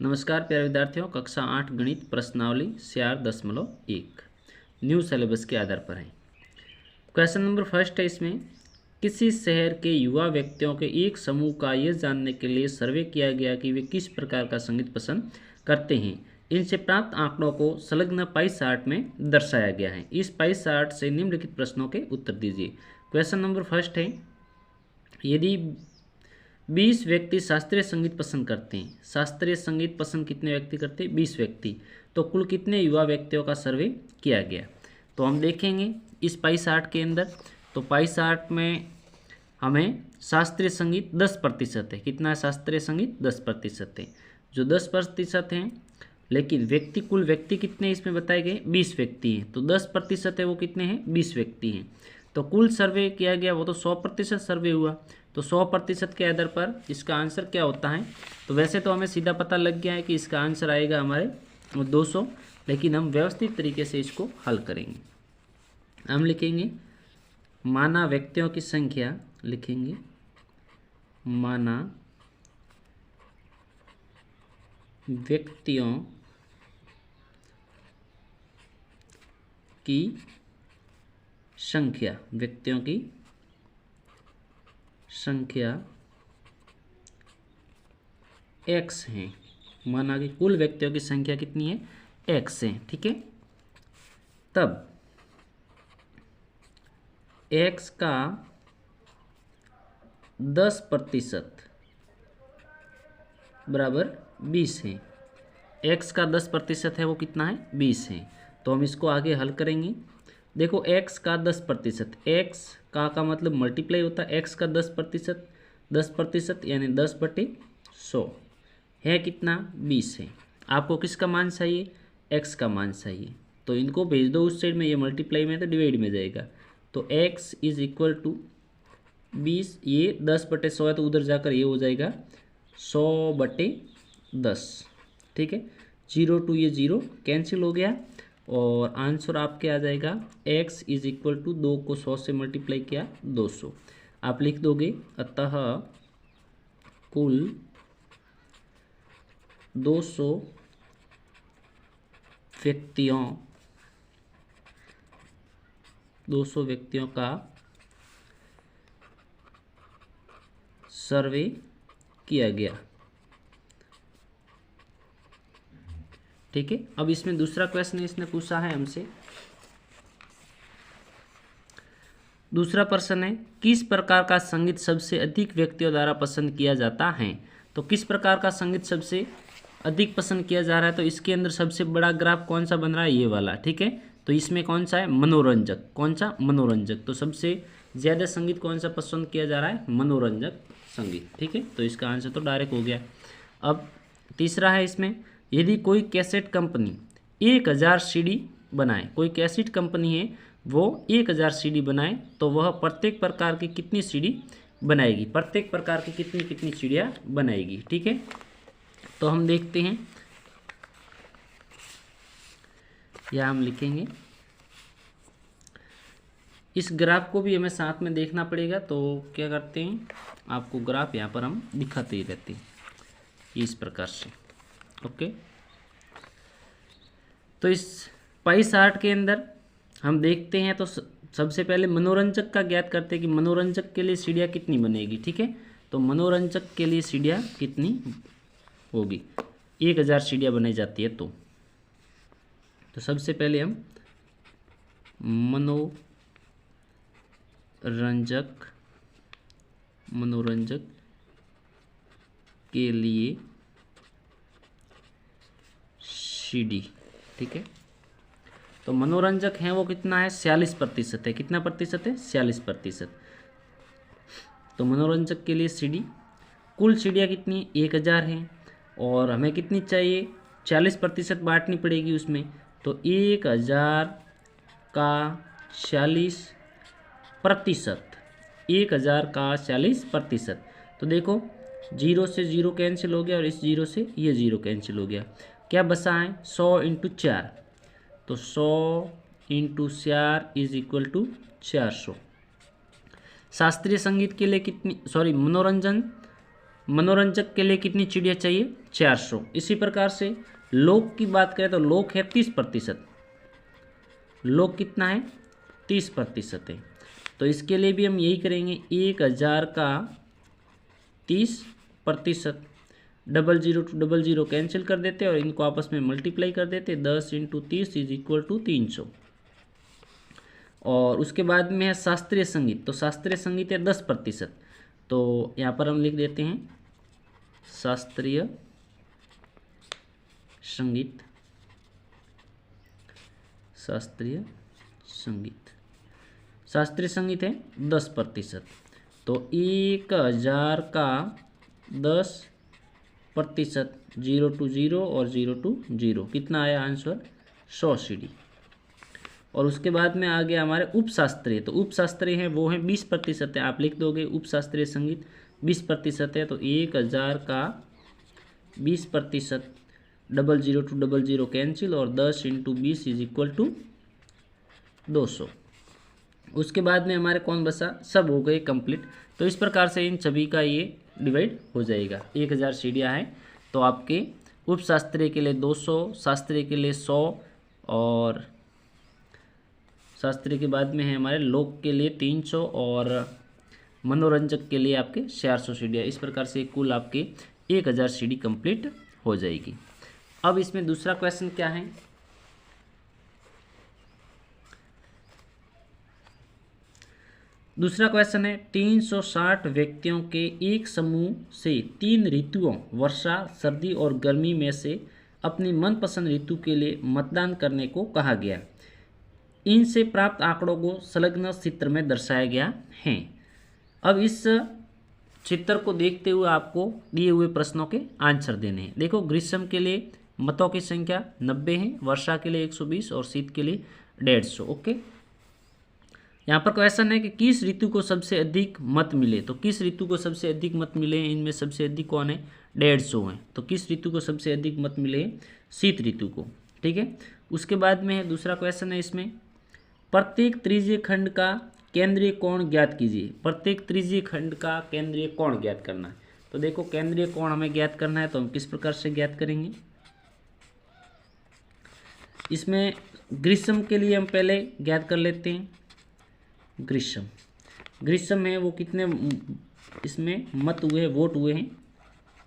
नमस्कार प्यारे विद्यार्थियों, कक्षा 8 गणित प्रश्नावली 4.1 न्यू सिलेबस के आधार पर है। क्वेश्चन नंबर फर्स्ट है इसमें, किसी शहर के युवा व्यक्तियों के एक समूह का यह जानने के लिए सर्वे किया गया कि वे किस प्रकार का संगीत पसंद करते हैं। इनसे प्राप्त आंकड़ों को संलग्न पाई चार्ट में दर्शाया गया है। इस पाई चार्ट से निम्नलिखित प्रश्नों के उत्तर दीजिए। क्वेश्चन नंबर फर्स्ट है, यदि 20 व्यक्ति शास्त्रीय संगीत पसंद करते हैं। शास्त्रीय संगीत पसंद कितने व्यक्ति करते हैं? 20 व्यक्ति। तो कुल कितने युवा व्यक्तियों का सर्वे किया गया? तो हम देखेंगे इस पाई चार्ट के अंदर। तो पाई चार्ट में हमें शास्त्रीय संगीत 10% है। कितना है शास्त्रीय संगीत? 10% है, जो 10% हैं। लेकिन कुल व्यक्ति कितने इसमें बताए गए? 20 व्यक्ति हैं। तो 10% है वो कितने हैं? 20 व्यक्ति हैं। तो कुल सर्वे किया गया वो तो 100% सर्वे हुआ। तो 100% के आधार पर इसका आंसर क्या होता है? तो वैसे तो हमें सीधा पता लग गया है कि इसका आंसर आएगा हमारे 200, लेकिन हम व्यवस्थित तरीके से इसको हल करेंगे। हम लिखेंगे माना व्यक्तियों की संख्या, लिखेंगे माना व्यक्तियों की संख्या, व्यक्तियों की संख्या x है। माना कि कुल व्यक्तियों की संख्या कितनी है? x है, ठीक है। तब x का 10% बराबर 20 है। x का 10% है वो कितना है? 20 है। तो हम इसको आगे हल करेंगे। देखो x का 10%, x का मतलब मल्टीप्लाई होता है। x का 10% यानी 10/100 है कितना? 20 है। आपको किसका मान चाहिए? x का मान चाहिए। तो इनको भेज दो उस साइड में, ये मल्टीप्लाई में तो डिवाइड में जाएगा। तो x इज इक्वल टू 20, ये 10/100 है तो उधर जाकर ये हो जाएगा 100/10, ठीक है। 0 to ये 0 कैंसिल हो गया और आंसर आपके आ जाएगा x इज इक्वल टू 2 को 100 से मल्टीप्लाई किया 200। आप लिख दोगे अतः कुल 200 व्यक्तियों का सर्वे किया गया, ठीक है। अब इसमें दूसरा क्वेश्चन इसने पूछा है हमसे। दूसरा प्रश्न है, किस प्रकार का संगीत सबसे अधिक व्यक्तियों द्वारा पसंद किया जाता है? तो किस प्रकार का संगीत सबसे अधिक पसंद किया जा रहा है? तो इसके अंदर सबसे बड़ा ग्राफ कौन सा बन रहा है? ये वाला, ठीक है। तो इसमें कौन सा है? मनोरंजक। कौन सा? मनोरंजक। तो सबसे ज़्यादा संगीत कौन सा पसंद किया जा रहा है? मनोरंजक संगीत, ठीक है। तो इसका आंसर तो डायरेक्ट हो गया। अब तीसरा है इसमें, यदि कोई कैसेट कंपनी 1000 CD बनाए, कोई कैसेट कंपनी है वो 1000 CD बनाए, तो वह प्रत्येक प्रकार की कितनी CD बनाएगी? प्रत्येक प्रकार की कितनी सीढ़ियाँ बनाएगी, ठीक है। तो हम देखते हैं, या हम लिखेंगे, इस ग्राफ को भी हमें साथ में देखना पड़ेगा। तो क्या करते हैं, आपको ग्राफ यहाँ पर हम दिखाते ही रहते हैं इस प्रकार से, ओके। तो इस पाई चार्ट के अंदर हम देखते हैं, तो सबसे पहले मनोरंजक का ज्ञात करते हैं कि मनोरंजक के लिए सीढ़ियाँ कितनी बनेगी, ठीक है। तो मनोरंजक के लिए सीढ़ियाँ कितनी होगी? 1000 सीढ़ियाँ बनाई जाती है। तो सबसे पहले हम मनोरंजक के लिए सीढ़ी, ठीक है। तो मनोरंजक है वो कितना है? 46% है। कितना प्रतिशत है? 46%। तो मनोरंजक के लिए सीढ़ी, कुल सीढ़ियाँ कितनी? 1000 हैं और हमें कितनी चाहिए? 40% बांटनी पड़ेगी उसमें। तो 1000 का 40%, 1000 का 40%। तो देखो 0 से 0 कैंसिल हो गया और इस 0 से ये 0 कैंसिल हो गया। क्या बचा है? 100 × 4। तो 100 × 4 इज इक्वल टू 400। शास्त्रीय संगीत के लिए कितनी, मनोरंजन मनोरंजक के लिए कितनी चिड़िया चाहिए? 400। इसी प्रकार से लोक की बात करें तो लोक है 30%। लोक कितना है? 30% है। तो इसके लिए भी हम यही करेंगे, 1000 का 30%। 00 to 00 कैंसिल कर देते और इनको आपस में मल्टीप्लाई कर देते। 10 × 30 = 300। और उसके बाद में है शास्त्रीय संगीत। तो शास्त्रीय संगीत है 10%। तो यहाँ पर हम लिख देते हैं शास्त्रीय संगीत। शास्त्रीय संगीत, शास्त्रीय संगीत है 10%। तो 1000 का 10%, 0 to 0 और 0 to 0 कितना आया आंसर? 100 सीढ़ी। और उसके बाद में आ गया हमारे उपशास्त्रीय। तो उपशास्त्रीय है वो है 20% है। आप लिख दोगे उपशास्त्रीय संगीत 20% है। तो 1000 का 20%, 00 to 00 कैंसिल और 10 × 20 = 200। उसके बाद में हमारे कौन बचा? सब हो गए कंप्लीट। तो इस प्रकार से इन सभी का ये डिवाइड हो जाएगा। 1000 सीढ़ियाँ हैं। तो आपके उपशास्त्रीय के लिए 200, शास्त्रीय के लिए 100 और शास्त्रीय के बाद में है हमारे लोक के लिए 300 और मनोरंजक के लिए आपके 400 सीढ़ियाँ। इस प्रकार से कुल आपके 1000 सीढ़ी कंप्लीट हो जाएगी। अब इसमें दूसरा क्वेश्चन क्या है? दूसरा क्वेश्चन है 360 व्यक्तियों के एक समूह से 3 ऋतुओं वर्षा, सर्दी और गर्मी में से अपनी मनपसंद ऋतु के लिए मतदान करने को कहा गया। इनसे प्राप्त आंकड़ों को संलग्न चित्र में दर्शाया गया है। अब इस चित्र को देखते हुए आपको दिए हुए प्रश्नों के आंसर देने हैं। देखो, ग्रीष्म के लिए मतों की संख्या 90 है, वर्षा के लिए 120 और शीत के लिए 150। ओके, यहाँ पर क्वेश्चन है कि किस ऋतु को सबसे अधिक मत मिले। तो किस ऋतु को सबसे अधिक मत मिले? इनमें सबसे अधिक कौन है? 150 है। तो किस ऋतु को सबसे अधिक मत मिले? शीत ऋतु को। ठीक है। उसके बाद में है दूसरा क्वेश्चन है इसमें, प्रत्येक त्रिज्यीय खंड का केंद्रीय कोण ज्ञात कीजिए। प्रत्येक त्रिज्यीय खंड का केंद्रीय कोण ज्ञात करना है। तो देखो, केंद्रीय कोण हमें ज्ञात करना है तो हम किस प्रकार से ज्ञात करेंगे? इसमें ग्रीष्म के लिए हम पहले ज्ञात कर लेते हैं। ग्रीष्म है वो कितने इसमें मत हुए, वोट हुए हैं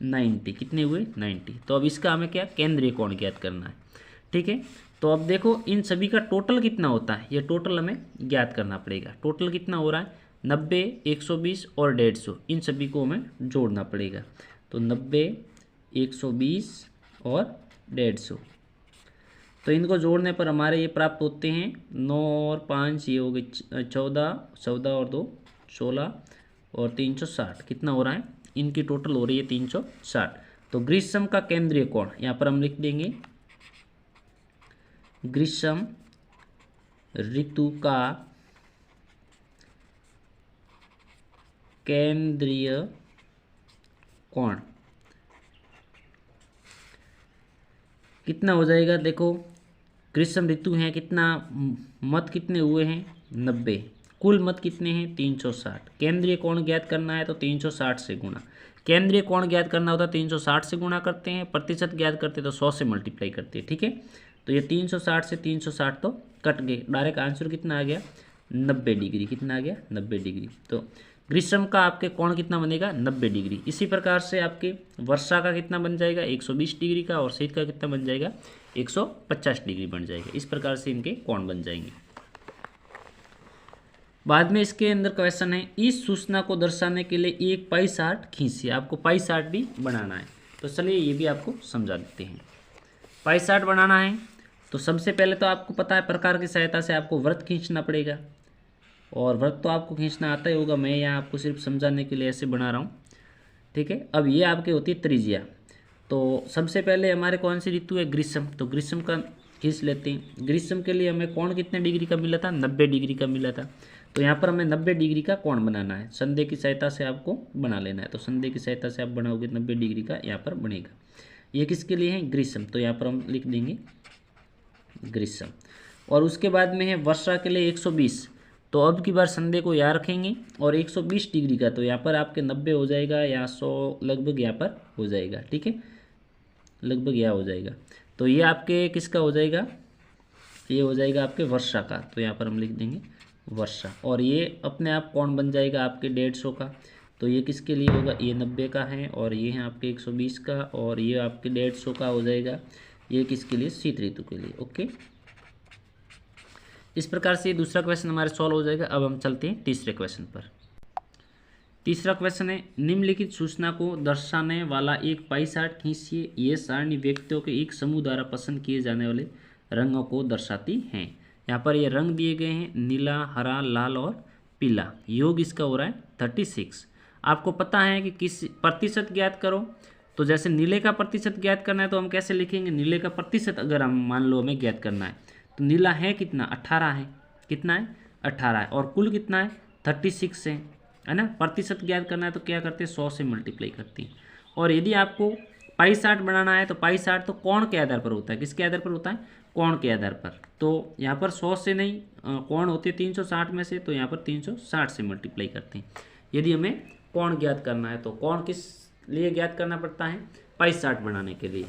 90। कितने हुए? 90। तो अब इसका हमें क्या केंद्रीय कोण ज्ञात करना है। ठीक है। तो अब देखो, इन सभी का टोटल कितना होता है, ये टोटल हमें ज्ञात करना पड़ेगा। टोटल कितना हो रहा है? 90, 120 और 150। इन सभी को हमें जोड़ना पड़ेगा। तो 90, 120 और 150। तो इनको जोड़ने पर हमारे ये प्राप्त होते हैं 9 और 5 ये हो गए 14, 14 और 2 16 और 360। कितना हो रहा है? इनकी टोटल हो रही है 360। तो ग्रीष्म का केंद्रीय कोण यहाँ पर हम लिख देंगे, ग्रीष्म ऋतु का केंद्रीय कोण कितना हो जाएगा? देखो, ग्रीष्म ऋतु है, कितना मत कितने हुए हैं? 90। कुल मत कितने हैं? 360। केंद्रीय कोण ज्ञात करना है तो 360 से गुणा। केंद्रीय कोण ज्ञात करना होता है 360 से गुणा करते हैं, प्रतिशत ज्ञात करते तो 100 से मल्टीप्लाई करते हैं। ठीक है। तो ये 360 से 360 तो कट गए। डायरेक्ट आंसर कितना आ गया? 90 डिग्री। कितना आ गया? 90 डिग्री। तो ग्रीष्म का आपके कोण कितना बनेगा? 90 डिग्री। इसी प्रकार से आपके वर्षा का कितना बन जाएगा? 120 डिग्री का। और शीत का कितना बन जाएगा? 150 डिग्री बन जाएगा। इस प्रकार से इनके कोण बन जाएंगे। बाद में इसके अंदर क्वेश्चन है, इस सूचना को दर्शाने के लिए एक पाई चार्ट खींचिए। आपको पाई चार्ट भी बनाना है। तो चलिए ये भी आपको समझा देते हैं। पाई चार्ट बनाना है तो सबसे पहले तो आपको पता है प्रकार की सहायता से आपको वृत्त खींचना पड़ेगा। और वृत्त तो आपको खींचना आता ही होगा, मैं यहाँ आपको सिर्फ समझाने के लिए ऐसे बना रहा हूँ। ठीक है। अब ये आपके होती है त्रिज्या। तो सबसे पहले हमारे कौन सी ऋतु है? ग्रीष्म। तो ग्रीष्म का खींच लेते हैं। ग्रीष्म के लिए हमें कोण कितने डिग्री का मिला था? 90 डिग्री का मिला था। तो यहाँ पर हमें 90 डिग्री का कोण बनाना है। संधि की सहायता से आपको बना लेना है। तो संधि की सहायता से आप बनाओगे 90 डिग्री का यहाँ पर बनेगा। ये किसके लिए है? ग्रीष्म। तो यहाँ पर हम लिख देंगे ग्रीष्म। और उसके बाद में है वर्षा के लिए 120। तो अब की बार संदेह को यहाँ रखेंगे और 120 डिग्री का तो यहाँ पर आपके 90 हो जाएगा या 100 लगभग यहाँ पर हो जाएगा, ठीक है, लगभग यहाँ हो जाएगा। तो ये आपके किसका हो जाएगा, ये हो जाएगा आपके वर्षा का, तो यहाँ पर हम लिख देंगे वर्षा। और ये अपने आप कौन बन जाएगा आपके 150 का, तो ये किसके लिए होगा, ये 90 का है और ये है आपके 120 का और ये आपके 150 का हो जाएगा। ये किसके लिए, शीत ऋतु के लिए। ओके, इस प्रकार से दूसरा क्वेश्चन हमारे सॉल्व हो जाएगा। अब हम चलते हैं तीसरे क्वेश्चन पर। तीसरा क्वेश्चन है, निम्नलिखित सूचना को दर्शाने वाला एक पाई चार्ट खींचिए। ये सारणी व्यक्तियों के एक समूह द्वारा पसंद किए जाने वाले रंगों को दर्शाती हैं। यहाँ पर ये रंग दिए गए हैं, नीला, हरा, लाल और पीला। योग इसका हो रहा है 36। आपको पता है कि किस प्रतिशत ज्ञात करो, तो जैसे नीले का प्रतिशत ज्ञात करना है तो हम कैसे लिखेंगे, नीले का प्रतिशत अगर हम मान लो हमें ज्ञात करना है तो नीला है कितना, 18 है, कितना है 18 है, और कुल कितना है 36 है ना। प्रतिशत ज्ञात करना है तो क्या करते हैं, 100 से मल्टीप्लाई करते हैं। और यदि आपको पाई चार्ट बनाना है तो पाई चार्ट तो कोण के आधार पर होता है, किसके आधार पर होता है, कोण के आधार पर। तो यहाँ पर 100 से नहीं, कोण होते हैं 360 में से, तो यहाँ पर 360 से मल्टीप्लाई करते हैं यदि हमें कोण ज्ञात करना है। तो कोण किस लिए ज्ञात करना पड़ता है, पाई चार्ट बनाने के लिए।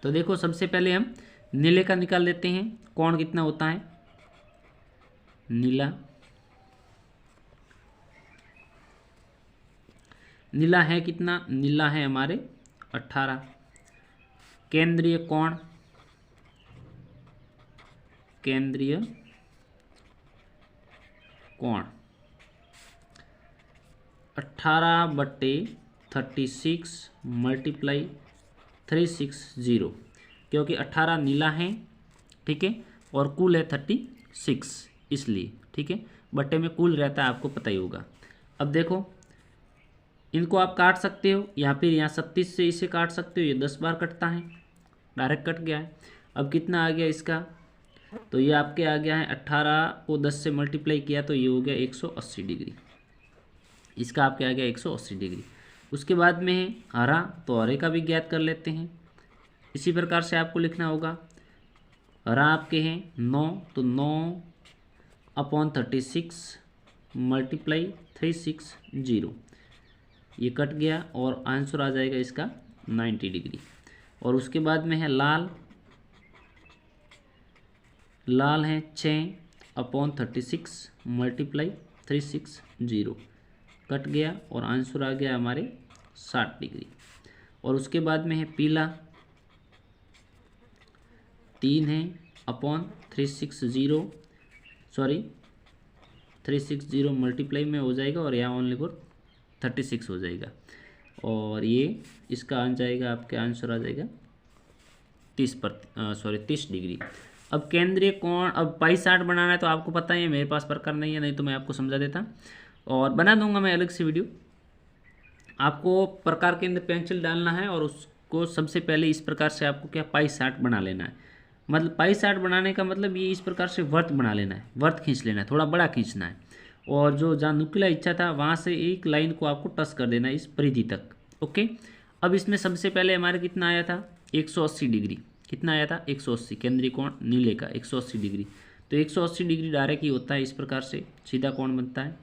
तो देखो सबसे पहले हम नीले का निकाल लेते हैं, कोण कितना होता है, नीला है कितना, नीला है हमारे 18। केंद्रीय कोण, केंद्रीय कोण 18/36 मल्टीप्लाई 360, क्योंकि 18 नीला है, ठीक है, और कुल है 36 इसलिए, ठीक है, बट्टे में कुल रहता है, आपको पता ही होगा। अब देखो इनको आप काट सकते हो, या फिर यहाँ 36 से इसे काट सकते हो, ये 10 बार कटता है, डायरेक्ट कट गया है। अब कितना आ गया इसका, तो ये आपके आ गया है 18 को 10 से मल्टीप्लाई किया तो ये हो गया 180 डिग्री, इसका आपके आ गया 180 डिग्री। उसके बाद में है हरा, तो हरे का भी ज्ञात कर लेते हैं। इसी प्रकार से आपको लिखना होगा, हरा आपके हैं 9, तो 9/36 मल्टीप्लाई 360, ये कट गया और आंसर आ जाएगा इसका 90 डिग्री। और उसके बाद में है लाल, लाल है 6/36 मल्टीप्लाई 360, कट गया और आंसर आ गया हमारे 60 डिग्री। और उसके बाद में है पीला, 3 है .360 मल्टीप्लाई में हो जाएगा और यहाँ ओनली फॉर 36 हो जाएगा, और ये इसका आ जाएगा, आपके आंसर आ जाएगा 30 डिग्री। अब केंद्रीय कोण, अब पाई चार्ट बनाना है तो आपको पता ही है, मेरे पास प्रकार नहीं है, नहीं तो मैं आपको समझा देता और बना दूंगा मैं अलग से वीडियो। आपको प्रकार के अंदर पेंसिल डालना है और उसको सबसे पहले इस प्रकार से आपको क्या पाई चार्ट बना लेना है। मतलब पाई चार्ट बनाने का मतलब ये इस प्रकार से वर्त बना लेना है, वर्त खींच लेना है, थोड़ा बड़ा खींचना है, और जो जहाँ नुकीला इच्छा था वहाँ से एक लाइन को आपको टच कर देना है इस परिधि तक। ओके, अब इसमें सबसे पहले हमारे कितना आया था 180 डिग्री, कितना आया था 180, केंद्रीय कोण नीले का 180 डिग्री, तो 180 डिग्री डायरेक्ट ही होता है, इस प्रकार से सीधा कोण बनता है।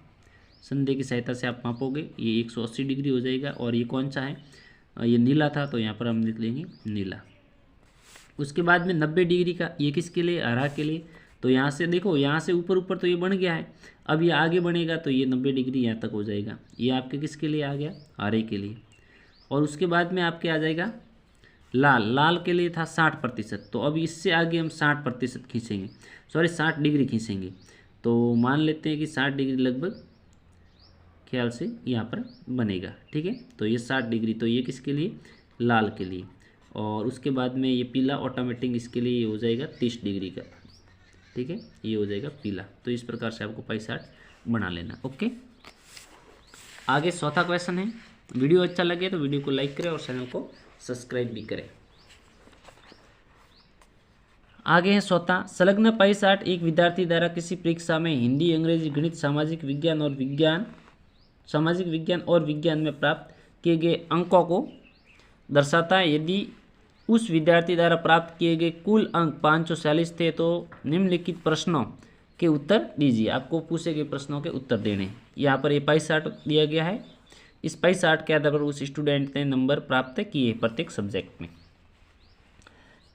संधे की सहायता से आप मापोगे, ये 180 डिग्री हो जाएगा। और ये कौन सा है, ये नीला था, तो यहाँ पर हम लिख लेंगे नीला। उसके बाद में 90 डिग्री का, ये किसके लिए, हरा के लिए। तो यहाँ से देखो, यहाँ से ऊपर ऊपर तो ये बन गया है, अब ये आगे बनेगा तो ये 90 डिग्री यहाँ तक हो जाएगा। ये आपके किसके लिए आ गया, हरे के लिए। और उसके बाद में आपके आ जाएगा लाल, लाल के लिए था 60%, तो अब इससे आगे हम 60% खींचेंगे, 60 डिग्री खींचेंगे। तो मान लेते हैं कि 60 डिग्री लगभग ख्याल से यहाँ पर बनेगा, ठीक है। तो ये 60 डिग्री, तो ये किसके लिए, लाल के लिए। और उसके बाद में ये पीला ऑटोमेटिक, इसके लिए ये हो जाएगा 30 डिग्री का, ठीक है, ये हो जाएगा पीला। तो इस प्रकार से आपको पाई चार्ट बना लेना। ओके, आगे चौथा क्वेश्चन है। वीडियो अच्छा लगे तो वीडियो को लाइक करें और चैनल को सब्सक्राइब भी करें। आगे है चौथा, संलग्न पाई चार्ट एक विद्यार्थी द्वारा किसी परीक्षा में हिंदी, अंग्रेजी, गणित, सामाजिक विज्ञान और विज्ञान में प्राप्त किए गए अंकों को दर्शाता है। यदि उस विद्यार्थी द्वारा प्राप्त किए गए कुल अंक 540 थे तो निम्नलिखित प्रश्नों के उत्तर दीजिए। आपको पूछे गए प्रश्नों के उत्तर देने हैं। यहाँ पर ये पाई चार्ट दिया गया है। इस पाई चार्ट के आधार पर उस स्टूडेंट ने नंबर प्राप्त किए प्रत्येक सब्जेक्ट में।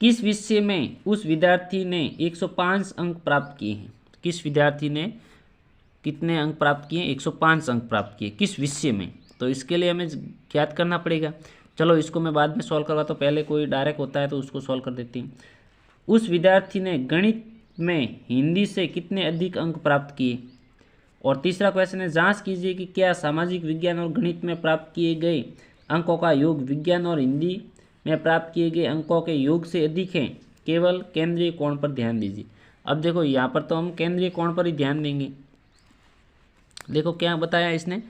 किस विषय में उस विद्यार्थी ने 105 अंक प्राप्त किए हैं? किस विद्यार्थी ने कितने अंक प्राप्त किए? 105 अंक प्राप्त किए। किस विषय में? तो इसके लिए हमें ज्ञात करना पड़ेगा। चलो इसको मैं बाद में सॉल्व करवाता हूँ, पहले कोई डायरेक्ट होता है तो उसको सॉल्व कर देती हूँ। उस विद्यार्थी ने गणित में हिंदी से कितने अधिक अंक प्राप्त किए? और तीसरा क्वेश्चन है, जांच कीजिए कि क्या सामाजिक विज्ञान और गणित में प्राप्त किए गए अंकों का योग विज्ञान और हिंदी में प्राप्त किए गए अंकों के योग से अधिक है। केवल केंद्रीय कोण पर ध्यान दीजिए। अब देखो यहाँ पर तो हम केंद्रीय कोण पर ही ध्यान देंगे। देखो क्या बताया इसने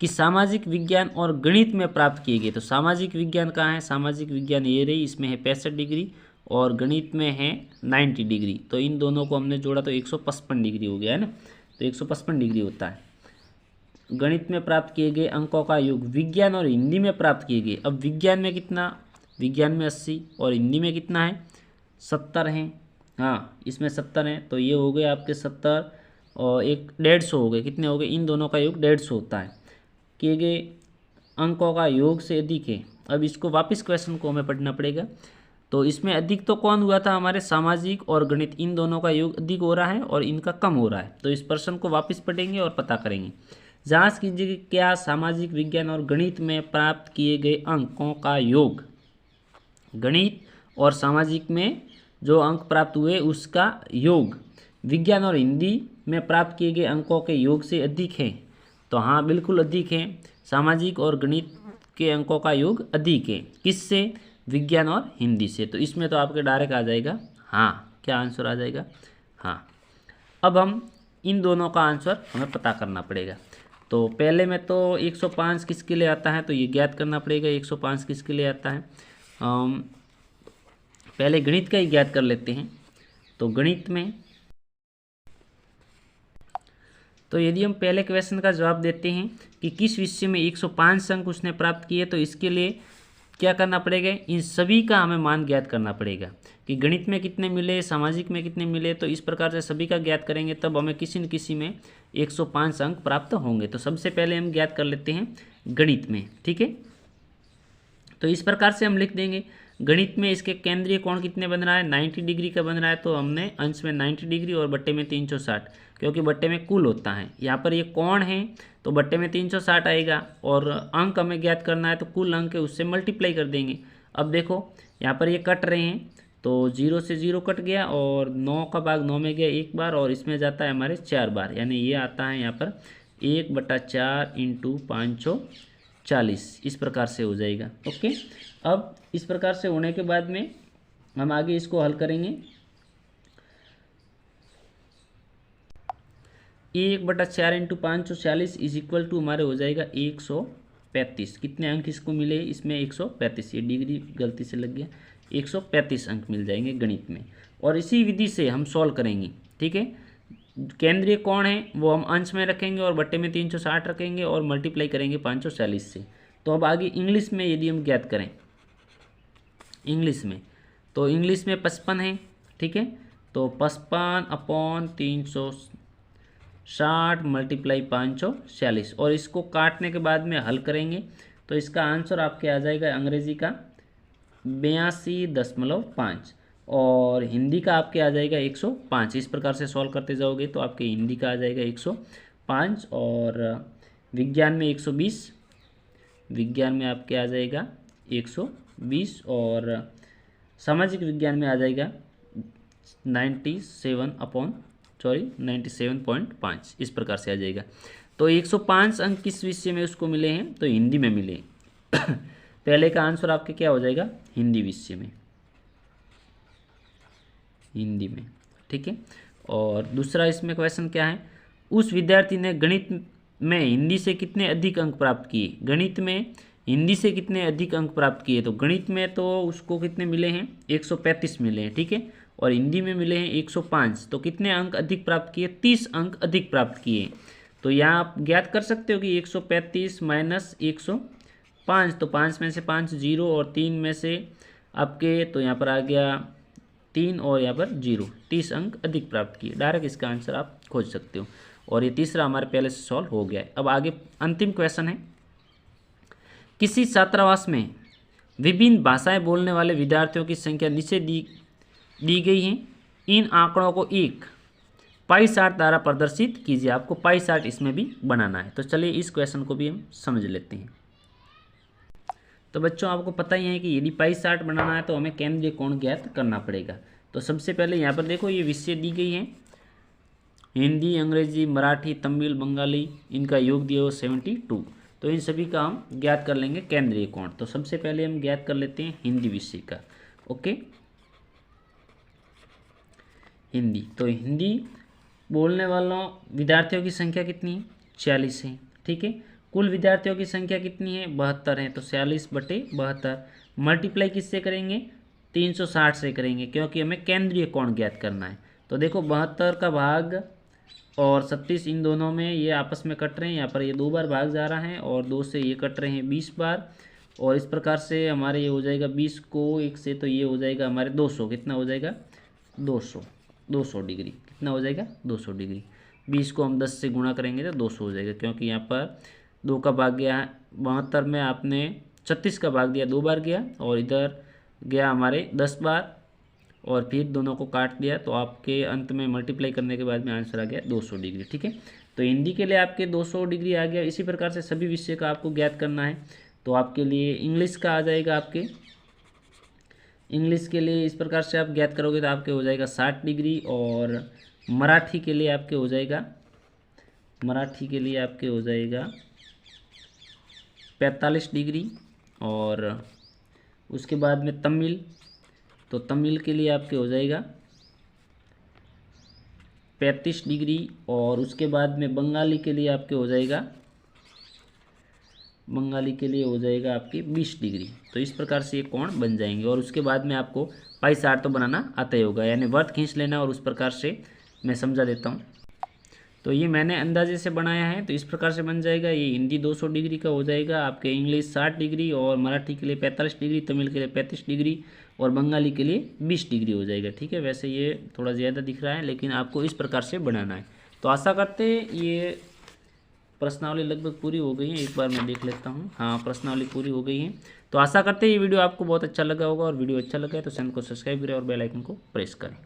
कि सामाजिक विज्ञान और गणित में प्राप्त किए गए। तो सामाजिक विज्ञान कहाँ है? सामाजिक विज्ञान ये रही, इसमें है 65 डिग्री और गणित में है 90 डिग्री। तो इन दोनों को हमने जोड़ा तो 155 डिग्री हो गया है ना। तो 155 डिग्री होता है। गणित में प्राप्त किए गए अंकों का योग विज्ञान और हिंदी में प्राप्त किए गए। अब विज्ञान में कितना? विज्ञान में 80 और हिंदी में कितना है? 70 हैं। हाँ, इसमें 70 हैं। तो ये हो गए आपके 70 और एक 150 हो गए। कितने हो गए? इन दोनों का योग 150 होता है। किए गए अंकों का योग से अधिक है। अब इसको वापस क्वेश्चन को हमें पढ़ना पड़ेगा। तो इसमें अधिक तो कौन हुआ था? हमारे सामाजिक और गणित, इन दोनों का योग अधिक हो रहा है और इनका कम हो रहा है। तो इस प्रश्न को वापस पढ़ेंगे और पता करेंगे। जांच कीजिए कि क्या सामाजिक विज्ञान और गणित में प्राप्त किए गए अंकों का योग गणित और सामाजिक में जो अंक प्राप्त हुए उसका योग विज्ञान और हिंदी में प्राप्त किए गए अंकों के योग से अधिक है। तो हाँ, बिल्कुल अधिक है। सामाजिक और गणित के अंकों का योग अधिक है। किससे? विज्ञान और हिंदी से। तो इसमें तो आपके डायरेक्ट आ जाएगा हाँ। क्या आंसर आ जाएगा? हाँ। अब हम इन दोनों का आंसर हमें पता करना पड़ेगा। तो पहले में तो 105 किसके लिए आता है? तो ये ज्ञात करना पड़ेगा 105 किसके लिए आता है। पहले गणित का ही ज्ञात कर लेते हैं। तो गणित में तो यदि हम पहले क्वेश्चन का जवाब देते हैं कि किस विषय में 105 अंक उसने प्राप्त किए, तो इसके लिए क्या करना पड़ेगा? इन सभी का हमें मान ज्ञात करना पड़ेगा कि गणित में कितने मिले, सामाजिक में कितने मिले। तो इस प्रकार से सभी का ज्ञात करेंगे तब हमें किसी न किसी में 105 अंक प्राप्त होंगे। तो सबसे पहले हम ज्ञात कर लेते हैं गणित में। ठीक है, तो इस प्रकार से हम लिख देंगे गणित में इसके केंद्रीय कोण कितने बन रहा है? 90 डिग्री का बन रहा है। तो हमने अंश में 90 डिग्री और बट्टे में 360, क्योंकि बट्टे में कुल होता है। यहाँ पर ये कोण है तो बट्टे में 360 आएगा और अंक हमें ज्ञात करना है तो कुल अंक है उससे मल्टीप्लाई कर देंगे। अब देखो यहाँ पर ये कट रहे हैं तो 0 से 0 कट गया और 9 का भाग 9 में गया एक बार और इसमें जाता है हमारे 4 बार, यानी ये आता है यहाँ पर 1/4 × 540। इस प्रकार से हो जाएगा। ओके, अब इस प्रकार से होने के बाद में हम आगे इसको हल करेंगे। 1/4 × 540 इज इक्वल टू हमारे हो जाएगा 135। कितने अंक इसको मिले? इसमें 135। ये डिग्री गलती से लग गया। 135 अंक मिल जाएंगे गणित में। और इसी विधि से हम सॉल्व करेंगे। ठीक है, केंद्रीय कोण है वो हम अंश में रखेंगे और बट्टे में 360 रखेंगे और मल्टीप्लाई करेंगे 540 से। तो अब आगे इंग्लिश में यदि हम ज्ञात करें इंग्लिश में, तो इंग्लिश में 55 है। ठीक है, तो 55/360 मल्टीप्लाई 540 और इसको काटने के बाद में हल करेंगे तो इसका आंसर आपके आ जाएगा अंग्रेजी का 82.5 और हिंदी का आपके आ जाएगा 105। इस प्रकार से सॉल्व करते जाओगे तो आपके हिंदी का आ जाएगा 105 और विज्ञान में 120, विज्ञान में आपके आ जाएगा 120 और सामाजिक विज्ञान में आ जाएगा 97.5। इस प्रकार से आ जाएगा। तो 105 अंक किस विषय में उसको मिले हैं? तो हिंदी में मिले। पहले का आंसर आपके क्या हो जाएगा? हिंदी विषय में, हिंदी में। ठीक है, और दूसरा इसमें क्वेश्चन क्या है? उस विद्यार्थी ने गणित में हिंदी से कितने अधिक अंक प्राप्त किए? गणित में हिंदी से कितने अधिक अंक प्राप्त किए? तो गणित में तो उसको कितने मिले हैं? 135 मिले हैं। ठीक है, और हिंदी में मिले हैं 105। तो कितने अंक अधिक प्राप्त किए? 30 अंक अधिक प्राप्त किए। तो यहाँ आप ज्ञात कर सकते हो कि 135 माइनस 105, तो 5 में से 5 0 और 3 में से आपके, तो यहाँ पर आ गया 3 और यहाँ पर 0, 30 अंक अधिक प्राप्त किए। डायरेक्ट इसका आंसर आप खोज सकते हो। और ये तीसरा हमारे पहले से सॉल्व हो गया है। अब आगे अंतिम क्वेश्चन है, किसी छात्रावास में विभिन्न भाषाएं बोलने वाले विद्यार्थियों की संख्या नीचे दी गई है। इन आंकड़ों को एक पाई चार्ट द्वारा प्रदर्शित कीजिए। आपको पाई चार्ट इसमें भी बनाना है। तो चलिए इस क्वेश्चन को भी हम समझ लेते हैं। तो बच्चों आपको पता ही है कि यदि पाई चार्ट बनाना है तो हमें केंद्रीय कोण ज्ञात करना पड़ेगा। तो सबसे पहले यहाँ पर देखो ये विषय दी गई हैं, हिंदी, अंग्रेजी, मराठी, तमिल, बंगाली, इनका योग दिया हो 72। तो इन सभी का हम ज्ञात कर लेंगे केंद्रीय कोण। तो सबसे पहले हम ज्ञात कर लेते हैं हिंदी विषय का। ओके, हिंदी। तो हिंदी बोलने वालों विद्यार्थियों की संख्या कितनी है? 46 है। ठीक है, कुल विद्यार्थियों की संख्या कितनी है? 72 है। तो 46/72 मल्टीप्लाई किससे करेंगे? 360 से करेंगे, क्योंकि हमें केंद्रीय कोण ज्ञात करना है। तो देखो 72 का भाग और 36 इन दोनों में ये आपस में कट रहे हैं। यहाँ पर ये 2 बार भाग जा रहा है और 2 से ये कट रहे हैं 20 बार। और इस प्रकार से हमारे ये हो जाएगा 20 को 1 से, तो ये हो जाएगा हमारे 200। कितना हो जाएगा? 200 डिग्री। कितना हो जाएगा? 200 डिग्री। 20 को हम 10 से गुणा करेंगे तो 200 हो जाएगा, क्योंकि यहाँ पर 2 का भाग गया है 72 में, आपने 36 का भाग दिया 2 बार गया, और इधर गया हमारे 10 बार, और फिर दोनों को काट दिया। तो आपके अंत में मल्टीप्लाई करने के बाद में आंसर आ गया 200 डिग्री। ठीक है, तो हिंदी के लिए आपके 200 डिग्री आ गया। इसी प्रकार से सभी विषय का आपको ज्ञात करना है। तो आपके लिए इंग्लिश का आ जाएगा, आपके इंग्लिश के लिए इस प्रकार से आप ज्ञात करोगे तो आपके हो जाएगा 60 डिग्री। और मराठी के लिए आपके हो जाएगा 45 डिग्री। और उसके बाद में तमिल, तो तमिल के लिए आपके हो जाएगा 35 डिग्री। और उसके बाद में बंगाली के लिए आपके हो जाएगा आपके 20 डिग्री। तो इस प्रकार से ये कोण बन जाएंगे। और उसके बाद में आपको पाई चार्ट तो बनाना आता ही होगा, यानी वर्त खींच लेना, और उस प्रकार से मैं समझा देता हूँ। तो ये मैंने अंदाजे से बनाया है, तो इस प्रकार से बन जाएगा। ये हिंदी 200 डिग्री का हो जाएगा, आपके इंग्लिश 60 डिग्री, और मराठी के लिए 45 डिग्री, तमिल के लिए 35 डिग्री, और बंगाली के लिए 20 डिग्री हो जाएगा। ठीक है, वैसे ये थोड़ा ज़्यादा दिख रहा है, लेकिन आपको इस प्रकार से बनाना है। तो आशा करते ये प्रश्नावली लगभग पूरी हो गई है। एक बार मैं देख लेता हूँ, हाँ प्रश्नावली पूरी हो गई है। तो आशा करते ये वीडियो आपको बहुत अच्छा लगा होगा, और वीडियो अच्छा लगा है तो चैनल को सब्सक्राइब करें और बेल आइकन को प्रेस करें।